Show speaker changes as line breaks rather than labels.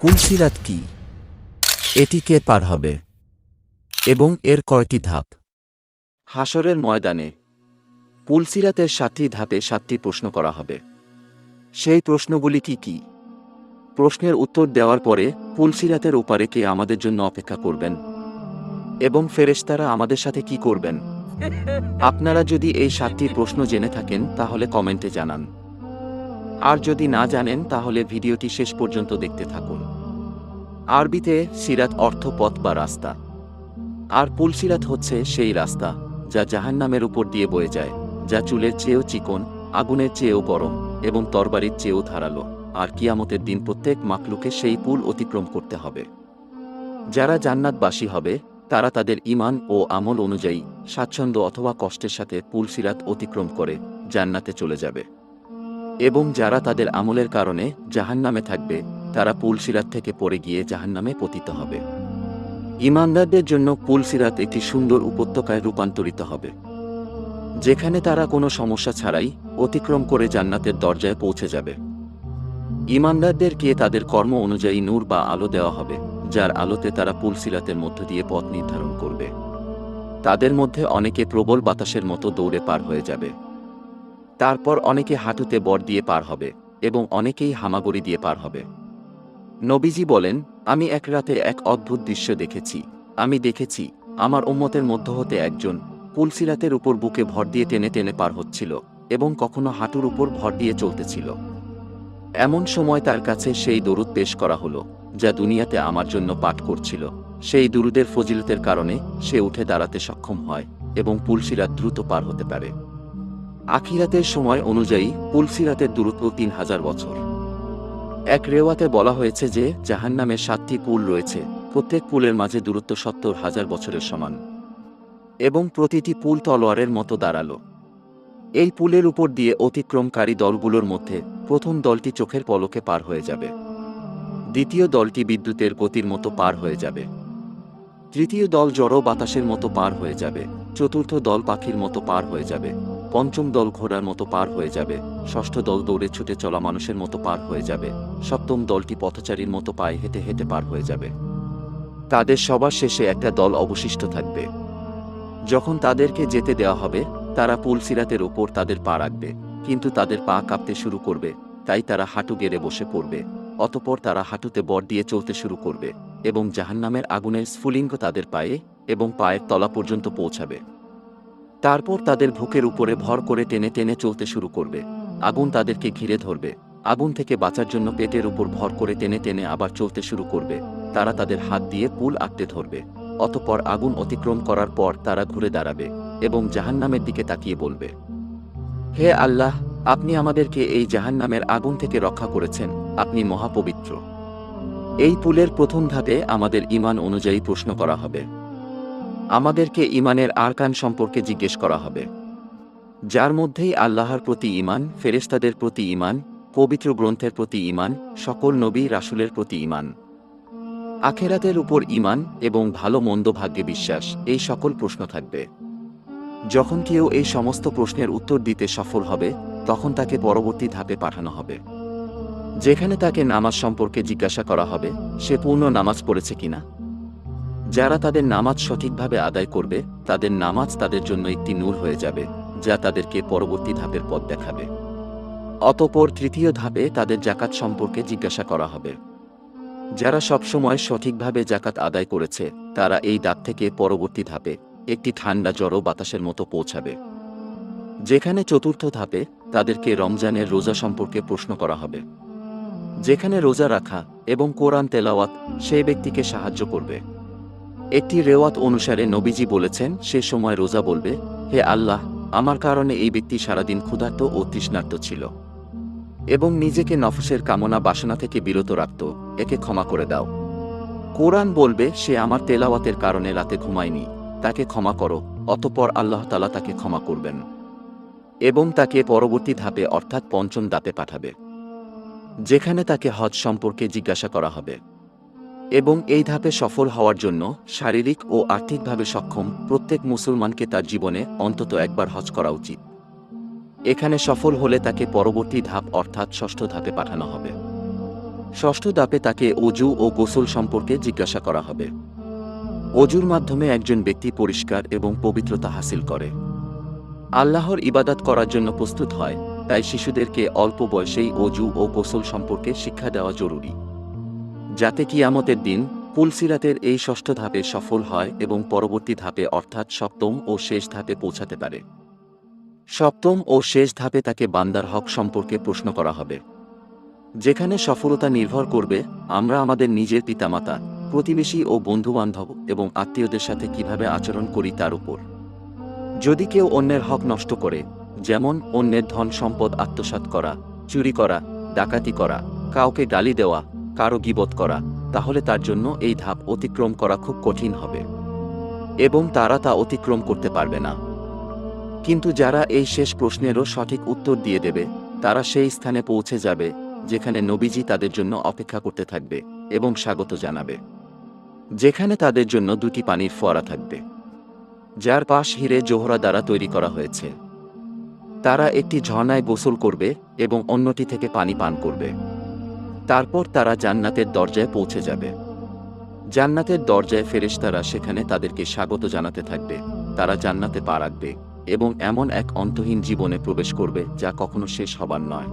পুলসিরাত কি? এটি কে পার হবে এবং এর কয়টি ধাপ?
হাশরের ময়দানে পুলসিরাতের ৭টি ধাপে ৭টি প্রশ্ন করা হবে। সেই প্রশ্নগুলি কি কি? প্রশ্নের উত্তর দেওয়ার পরে পুলসিরাতের ওপারে কে আমাদের জন্য অপেক্ষা করবেন এবং ফেরেশতারা আমাদের সাথে কি করবেন? আপনারা যদি এই ৭টি প্রশ্ন জেনে থাকেন তাহলে কমেন্টে জানান, আর যদি না জানেন তাহলে ভিডিওটি শেষ পর্যন্ত দেখতে থাকুন। আরবিতে সিরাত অর্থ পথ বা রাস্তা, আর পুলসিরাত হচ্ছে সেই রাস্তা যা জাহান্নামের উপর দিয়ে বয়ে যায়, যা চুলের চেয়েও চিকন, আগুনের চেয়েও গরম এবং তরবারির চেয়েও ধারালো। আর কিয়ামতের দিন প্রত্যেক মাখলুকে সেই পুল অতিক্রম করতে হবে। যারা জান্নাতবাসী হবে তারা তাদের ঈমান ও আমল অনুযায়ী স্বাচ্ছন্দ্য অথবা কষ্টের সাথে পুলসিরাত অতিক্রম করে জান্নাতে চলে যাবে, এবং যারা তাদের আমলের কারণে জাহান্নামে থাকবে তারা পুলসিরাত থেকে পড়ে গিয়ে জাহান্নামে পতিত হবে। ঈমানদারদের জন্য পুলসিরাত একটি সুন্দর উপত্যকায় রূপান্তরিত হবে, যেখানে তারা কোনো সমস্যা ছাড়াই অতিক্রম করে জান্নাতের দরজায় পৌঁছে যাবে। ঈমানদারদেরকে তাদের কর্ম অনুযায়ী নূর বা আলো দেওয়া হবে, যার আলোতে তারা পুলসিরাতের মধ্য দিয়ে পথ নির্ধারণ করবে। তাদের মধ্যে অনেকে প্রবল বাতাসের মতো দৌড়ে পার হয়ে যাবে, তারপর অনেকে হাঁটুতে বর দিয়ে পার হবে এবং অনেকেই হামাগুড়ি দিয়ে পার হবে। নবীজি বলেন, আমি এক রাতে এক অদ্ভুত দৃশ্য দেখেছি। আমি দেখেছি আমার উম্মতের মধ্য হতে একজন পুলসিরাতের উপর বুকে ভর দিয়ে টেনে টেনে পার হচ্ছিল এবং কখনো হাঁটুর উপর ভর দিয়ে চলতেছিল। এমন সময় তার কাছে সেই দরুদ পেশ করা হলো যা দুনিয়াতে আমার জন্য পাঠ করছিল। সেই দুরুদের ফজিলতের কারণে সে উঠে দাঁড়াতে সক্ষম হয় এবং পুলসিরাত দ্রুত পার হতে পারে। আখিরাতের সময় অনুযায়ী পুলসিরাতের দূরত্ব ৩,০০০ বছর। এক রেওয়াতে বলা হয়েছে যে জাহান্নামে ৭টি পুল রয়েছে, প্রত্যেক পুলের মাঝে দূরত্ব ৭০,০০০ বছরের সমান, এবং প্রতিটি পুল তলোয়ারের মতো দাঁড়ালো। এই পুলের উপর দিয়ে অতিক্রমকারী দলগুলোর মধ্যে প্রথম দলটি চোখের পলকে পার হয়ে যাবে, দ্বিতীয় দলটি বিদ্যুতের গতির মতো পার হয়ে যাবে, তৃতীয় দল জড়ো বাতাসের মতো পার হয়ে যাবে, চতুর্থ দল পাখির মতো পার হয়ে যাবে, পঞ্চম দল ঘোড়ার মতো পার হয়ে যাবে, ষষ্ঠ দল দৌড়ে ছুটে চলা মানুষের মতো পার হয়ে যাবে, সপ্তম দলটি পথচারীর মতো পায়ে হেঁটে হেঁটে পার হয়ে যাবে। তাদের সবার শেষে একটা দল অবশিষ্ট থাকবে। যখন তাদেরকে যেতে দেওয়া হবে তারা পুলসিরাতের ওপর তাদের পা রাখবে, কিন্তু তাদের পা কাঁপতে শুরু করবে, তাই তারা হাঁটু গেড়ে বসে পড়বে। অতঃপর তারা হাঁটুতে বর দিয়ে চলতে শুরু করবে এবং জাহান্নামের আগুনের স্ফুলিঙ্গ তাদের পায়ে এবং পায়ের তলা পর্যন্ত পৌঁছাবে। তারপর তাদের বুকের উপরে ভর করে টেনে টেনে চলতে শুরু করবে। আগুন তাদেরকে ঘিরে ধরবে। আগুন থেকে বাঁচার জন্য পেটের উপর ভর করে টেনে টেনে আবার চলতে শুরু করবে। তারা তাদের হাত দিয়ে পুল আঁকড়ে ধরবে। অতঃপর আগুন অতিক্রম করার পর তারা ঘুরে দাঁড়াবে এবং জাহান্নামের দিকে তাকিয়ে বলবে, হে আল্লাহ, আপনি আমাদেরকে এই জাহান্নামের আগুন থেকে রক্ষা করেছেন, আপনি মহাপবিত্র। এই পুলের প্রথম ধাপে আমাদের ঈমান অনুযায়ী প্রশ্ন করা হবে। আমাদেরকে ঈমানের আরকান সম্পর্কে জিজ্ঞেস করা হবে, যার মধ্যেই আল্লাহর প্রতি ঈমান, ফেরেশতাদের প্রতি ঈমান, পবিত্র গ্রন্থের প্রতি ঈমান, সকল নবী রাসূলের প্রতি ঈমান, আখেরাতের উপর ঈমান এবং ভালো মন্দ ভাগ্যে বিশ্বাস। এই সকল প্রশ্ন থাকবে। যখন কেউ এই সমস্ত প্রশ্নের উত্তর দিতে সফল হবে তখন তাকে পরবর্তী ধাপে পাঠানো হবে, যেখানে তাকে নামাজ সম্পর্কে জিজ্ঞাসা করা হবে সে পূর্ণ নামাজ পড়েছে কিনা। যারা তাদের নামাজ সঠিকভাবে আদায় করবে তাদের নামাজ তাদের জন্য একটি নূর হয়ে যাবে, যা তাদেরকে পরবর্তী ধাপের পথ দেখাবে। অতঃপর তৃতীয় ধাপে তাদের যাকাত সম্পর্কে জিজ্ঞাসা করা হবে। যারা সবসময় সঠিকভাবে যাকাত আদায় করেছে তারা এই ধাপ থেকে পরবর্তী ধাপে একটি ঠান্ডা জড়ো বাতাসের মতো পৌঁছাবে, যেখানে চতুর্থ ধাপে তাদেরকে রমজানের রোজা সম্পর্কে প্রশ্ন করা হবে, যেখানে রোজা রাখা এবং কোরআন তেলাওয়াত সেই ব্যক্তিকে সাহায্য করবে। একটি রেওয়াত অনুসারে নবীজি বলেছেন, সে সময় রোজা বলবে, হে আল্লাহ, আমার কারণে এই ব্যক্তি সারাদিন ক্ষুধার্ত ও তৃষ্ণার্ত ছিল এবং নিজেকে নফসের কামনা বাসনা থেকে বিরত রাখত, একে ক্ষমা করে দাও। কোরআন বলবে, সে আমার তেলাওয়াতের কারণে রাতে ঘুমায়নি, তাকে ক্ষমা করো। অতঃপর আল্লাহ তাআলা তাকে ক্ষমা করবেন এবং তাকে পরবর্তী ধাপে অর্থাৎ পঞ্চম ধাপে পাঠাবে, যেখানে তাকে হজ সম্পর্কে জিজ্ঞাসা করা হবে। এবং এই ধাপে সফল হওয়ার জন্য শারীরিক ও আর্থিকভাবে সক্ষম প্রত্যেক মুসলমানকে তার জীবনে অন্তত একবার হজ করা উচিত। এখানে সফল হলে তাকে পরবর্তী ধাপ অর্থাৎ ষষ্ঠ ধাপে পাঠানো হবে। ষষ্ঠ ধাপে তাকে অজু ও গোসল সম্পর্কে জিজ্ঞাসা করা হবে। অজুর মাধ্যমে একজন ব্যক্তি পরিষ্কার এবং পবিত্রতা হাসিল করে, আল্লাহর ইবাদত করার জন্য প্রস্তুত হয়। তাই শিশুদেরকে অল্প বয়সেই অজু ও গোসল সম্পর্কে শিক্ষা দেওয়া জরুরি, যাতে কিয়ামতের দিন পুলসিরাতের এই ষষ্ঠ ধাপে সফল হয় এবং পরবর্তী ধাপে অর্থাৎ সপ্তম ও শেষ ধাপে পৌঁছাতে পারে। সপ্তম ও শেষ ধাপে তাকে বান্দার হক সম্পর্কে প্রশ্ন করা হবে, যেখানে সফলতা নির্ভর করবে আমরা আমাদের নিজের পিতামাতা, প্রতিবেশী ও বন্ধুবান্ধব এবং আত্মীয়দের সাথে কিভাবে আচরণ করি তার উপর। যদি কেউ অন্যের হক নষ্ট করে, যেমন অন্যের ধন সম্পদ আত্মসাৎ করা, চুরি করা, ডাকাতি করা, কাউকে গালি দেওয়া, কারো গীবত করা, তাহলে তার জন্য এই ধাপ অতিক্রম করা খুব কঠিন হবে এবং তারা তা অতিক্রম করতে পারবে না। কিন্তু যারা এই শেষ প্রশ্নেরও সঠিক উত্তর দিয়ে দেবে, তারা সেই স্থানে পৌঁছে যাবে যেখানে নবীজি তাদের জন্য অপেক্ষা করতে থাকবে এবং স্বাগত জানাবে, যেখানে তাদের জন্য দুটি পানির ফোয়ারা থাকবে, যার পাশ হিরে জোহরা দ্বারা তৈরি করা হয়েছে। তারা একটি ঝর্ণায় গোসল করবে এবং অন্যটি থেকে পানি পান করবে। তারপর তারা জান্নাতের দরজায় পৌঁছে যাবে। জান্নাতের দরজায় ফেরেশতারা সেখানে তাদেরকে স্বাগত জানাতে থাকবে। তারা জান্নাতে পা রাখবে এবং এমন এক অন্তহীন জীবনে প্রবেশ করবে যা কখনো শেষ হবার নয়।